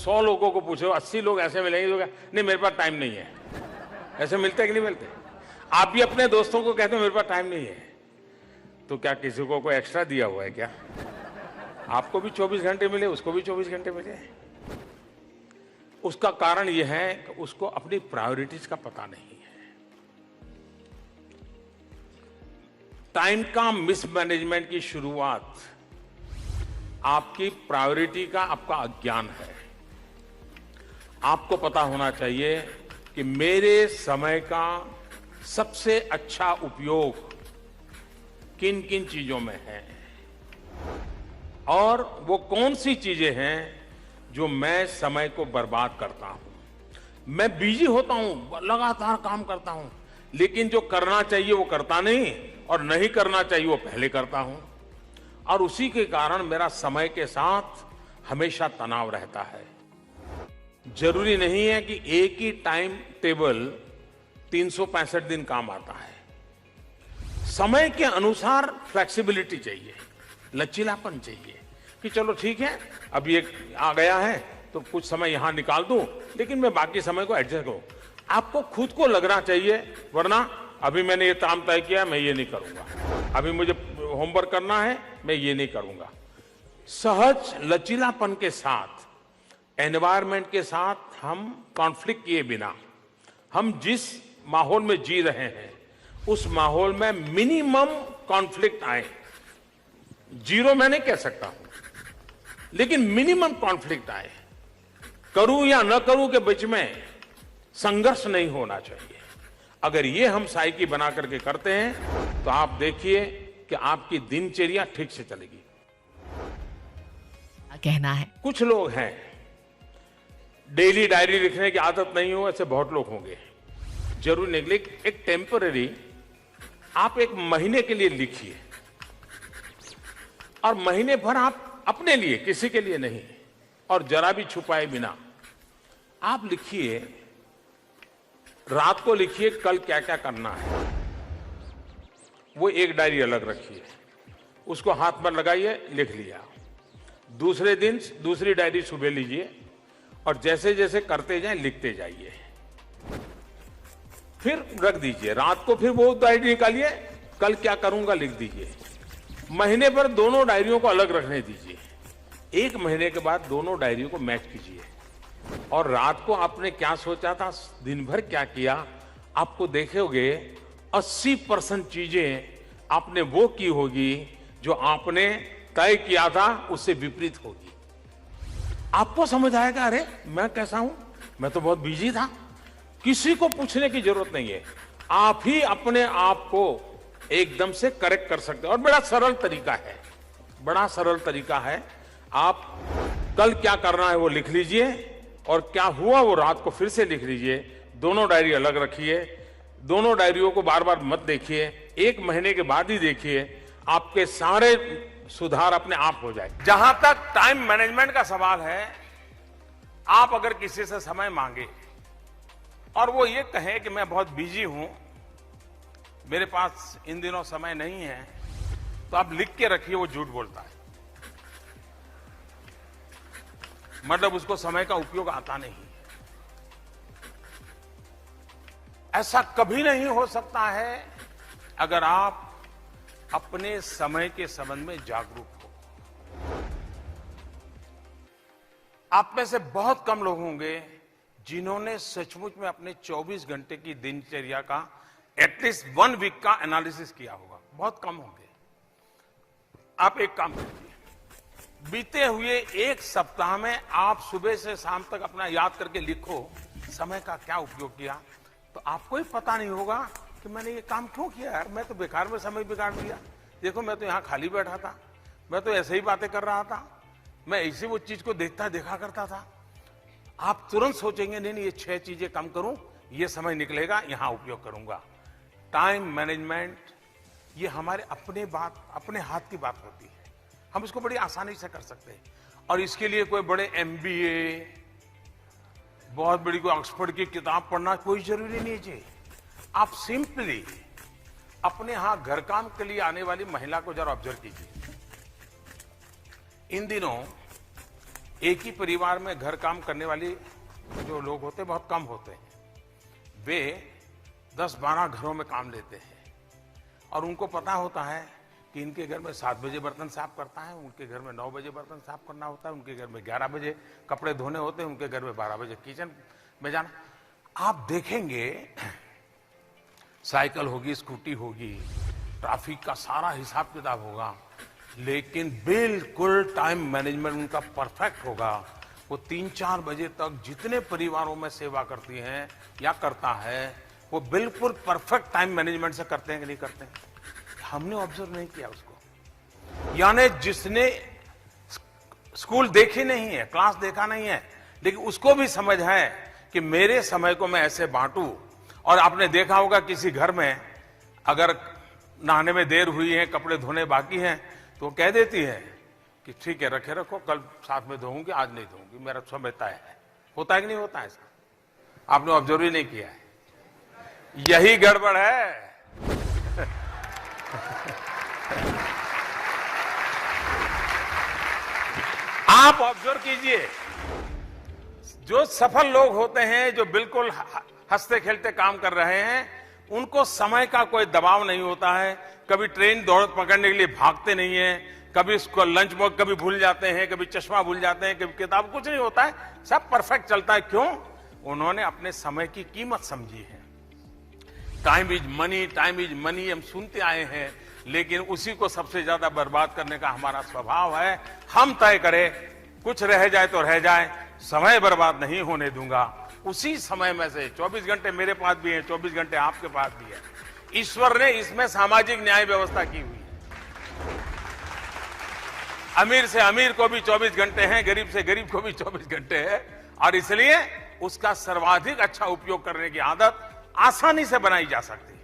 100 लोगों को पूछो, 80 लोग ऐसे मिलेंगे जो नहीं मेरे पास टाइम नहीं है। ऐसे मिलते कि नहीं मिलते? आप भी अपने दोस्तों को कहते हो मेरे पास टाइम नहीं है, तो क्या किसी को कोई एक्स्ट्रा दिया हुआ है क्या? आपको भी 24 घंटे मिले, उसको भी 24 घंटे मिले। उसका कारण यह है कि उसको अपनी प्रायोरिटीज का पता नहीं है। टाइम का मिसमैनेजमेंट की शुरुआत आपकी प्रायोरिटी का आपका अज्ञान है। आपको पता होना चाहिए कि मेरे समय का सबसे अच्छा उपयोग किन किन चीजों में है और वो कौन सी चीजें हैं जो मैं समय को बर्बाद करता हूं। मैं बिजी होता हूं, लगातार काम करता हूं, लेकिन जो करना चाहिए वो करता नहीं और नहीं करना चाहिए वो पहले करता हूं, और उसी के कारण मेरा समय के साथ हमेशा तनाव रहता है। जरूरी नहीं है कि एक ही टाइम टेबल 365 दिन काम आता है। समय के अनुसार फ्लेक्सिबिलिटी चाहिए, लचीलापन चाहिए कि चलो ठीक है, अभी एक आ गया है तो कुछ समय यहां निकाल दूं, लेकिन मैं बाकी समय को एडजस्ट करूं। आपको खुद को लगना चाहिए, वरना अभी मैंने ये काम तय किया, मैं ये नहीं करूंगा, अभी मुझे होमवर्क करना है, मैं ये नहीं करूंगा। सहज लचीलापन के साथ, एनवायरमेंट के साथ हम कॉन्फ्लिक्ट किए बिना हम जिस माहौल में जी रहे हैं उस माहौल में मिनिमम कॉन्फ्लिक्ट आए। जीरो मैं नहीं कह सकता हूं, लेकिन मिनिमम कॉन्फ्लिक्ट आए। करूं या न करूं के बीच में संघर्ष नहीं होना चाहिए। अगर ये हम साइकी बना करके करते हैं तो आप देखिए कि आपकी दिनचर्या ठीक से चलेगी। कहना है कुछ लोग हैं डेली डायरी लिखने की आदत नहीं हो, ऐसे बहुत लोग होंगे। जरूर नहीं, लेकिन एक टेम्पररी आप एक महीने के लिए लिखिए, और महीने भर आप अपने लिए, किसी के लिए नहीं, और जरा भी छुपाए बिना आप लिखिए। रात को लिखिए कल क्या क्या करना है, वो एक डायरी अलग रखिए, उसको हाथ पर लगाइए, लिख लिया। दूसरे दिन दूसरी डायरी सुबह लीजिए और जैसे जैसे करते जाएं लिखते जाइए, फिर रख दीजिए। रात को फिर वो डायरी निकालिए, कल क्या करूंगा लिख दीजिए। महीने पर दोनों डायरियों को अलग रखने दीजिए। एक महीने के बाद दोनों डायरियों को मैच कीजिए, और रात को आपने क्या सोचा था, दिन भर क्या किया, आपको देखोगे 80% चीजें आपने वो की होगी जो आपने तय किया था उससे विपरीत होगी। आपको समझ आएगा, अरे मैं कैसा हूं, मैं तो बहुत बिजी था। किसी को पूछने की जरूरत नहीं है, आप ही अपने आप को एकदम से करेक्ट कर सकते हैं। और बड़ा सरल तरीका है, बड़ा सरल तरीका है। आप कल क्या करना है वो लिख लीजिए, और क्या हुआ वो रात को फिर से लिख लीजिए। दोनों डायरी अलग रखिए, दोनों डायरियों को बार बार मत देखिए, एक महीने के बाद ही देखिए, आपके सारे सुधार अपने आप हो जाए। जहां तक टाइम मैनेजमेंट का सवाल है, आप अगर किसी से समय मांगे और वो ये कहे कि मैं बहुत बिजी हूं, मेरे पास इन दिनों समय नहीं है, तो आप लिख के रखिए वो झूठ बोलता है। मतलब उसको समय का उपयोग आता नहीं। ऐसा कभी नहीं हो सकता है अगर आप अपने समय के संबंध में जागरूक हो। आप में से बहुत कम लोग होंगे जिन्होंने सचमुच में अपने 24 घंटे की दिनचर्या का एटलीस्ट 1 वीक का एनालिसिस किया होगा। बहुत कम होंगे। आप एक काम कीजिए, बीते हुए एक सप्ताह में आप सुबह से शाम तक अपना याद करके लिखो समय का क्या उपयोग किया। तो आपको ही पता नहीं होगा कि मैंने ये काम क्यों किया यार, मैं तो बेकार में समय बिगाड़ दिया। देखो मैं तो यहां खाली बैठा था, मैं तो ऐसे ही बातें कर रहा था, मैं ऐसे वो चीज को देखा करता था। आप तुरंत सोचेंगे नहीं ये 6 चीजें कम करूं, ये समय निकलेगा, यहां उपयोग करूंगा। टाइम मैनेजमेंट ये हमारे अपने हाथ की बात होती है। हम इसको बड़ी आसानी से कर सकते हैं, और इसके लिए कोई बड़े MBA, बहुत बड़ी कोई ऑक्सफोर्ड की किताब पढ़ना कोई जरूरी नहीं है। आप सिंपली अपने यहां घर काम के लिए आने वाली महिला को जरा ऑब्जर्व कीजिए। इन दिनों एक ही परिवार में घर काम करने वाली जो लोग होते हैं बहुत कम होते हैं। वे 10-12 घरों में काम लेते हैं और उनको पता होता है कि इनके घर में 7 बजे बर्तन साफ करता है, उनके घर में 9 बजे बर्तन साफ करना होता है, उनके घर में 11 बजे कपड़े धोने होते हैं, उनके घर में 12 बजे किचन में जाना। आप देखेंगे साइकिल होगी, स्कूटी होगी, ट्रैफिक का सारा हिसाब किताब होगा, लेकिन बिल्कुल टाइम मैनेजमेंट उनका परफेक्ट होगा। वो 3-4 बजे तक जितने परिवारों में सेवा करती हैं या करता है, वो बिल्कुल परफेक्ट टाइम मैनेजमेंट से करते हैं कि नहीं करते हैं? हमने ऑब्जर्व नहीं किया उसको। यानी जिसने स्कूल देखी नहीं है, क्लास देखा नहीं है, लेकिन उसको भी समझ है कि मेरे समय को मैं ऐसे बांटूं। और आपने देखा होगा किसी घर में अगर नहाने में देर हुई है, कपड़े धोने बाकी हैं, तो कह देती है कि ठीक है रखे रखो, कल साथ में धोऊंगी, आज नहीं धोऊंगी, मेरा समय तय है। होता है कि नहीं होता है ऐसा? आपने ऑब्जर्व ही नहीं किया है। यही गड़बड़ है। आप ऑब्जर्व कीजिए, जो सफल लोग होते हैं, जो बिल्कुल हंसते खेलते काम कर रहे हैं, उनको समय का कोई दबाव नहीं होता है। कभी ट्रेन दौड़ पकड़ने के लिए भागते नहीं है, कभी उसको लंच बॉक्स कभी भूल जाते हैं, कभी चश्मा भूल जाते हैं, कभी किताब, कुछ नहीं होता है, सब परफेक्ट चलता है। क्यों? उन्होंने अपने समय की कीमत समझी है। Time is money, time is money हम सुनते आए हैं, लेकिन उसी को सबसे ज्यादा बर्बाद करने का हमारा स्वभाव है। हम तय करें, कुछ रह जाए तो रह जाए, समय बर्बाद नहीं होने दूंगा। उसी समय में से 24 घंटे मेरे पास भी है, 24 घंटे आपके पास भी है। ईश्वर ने इसमें सामाजिक न्याय व्यवस्था की हुई है। अमीर से अमीर को भी 24 घंटे हैं, गरीब से गरीब को भी 24 घंटे है, और इसलिए उसका सर्वाधिक अच्छा उपयोग करने की आदत आसानी से बनाई जा सकती है।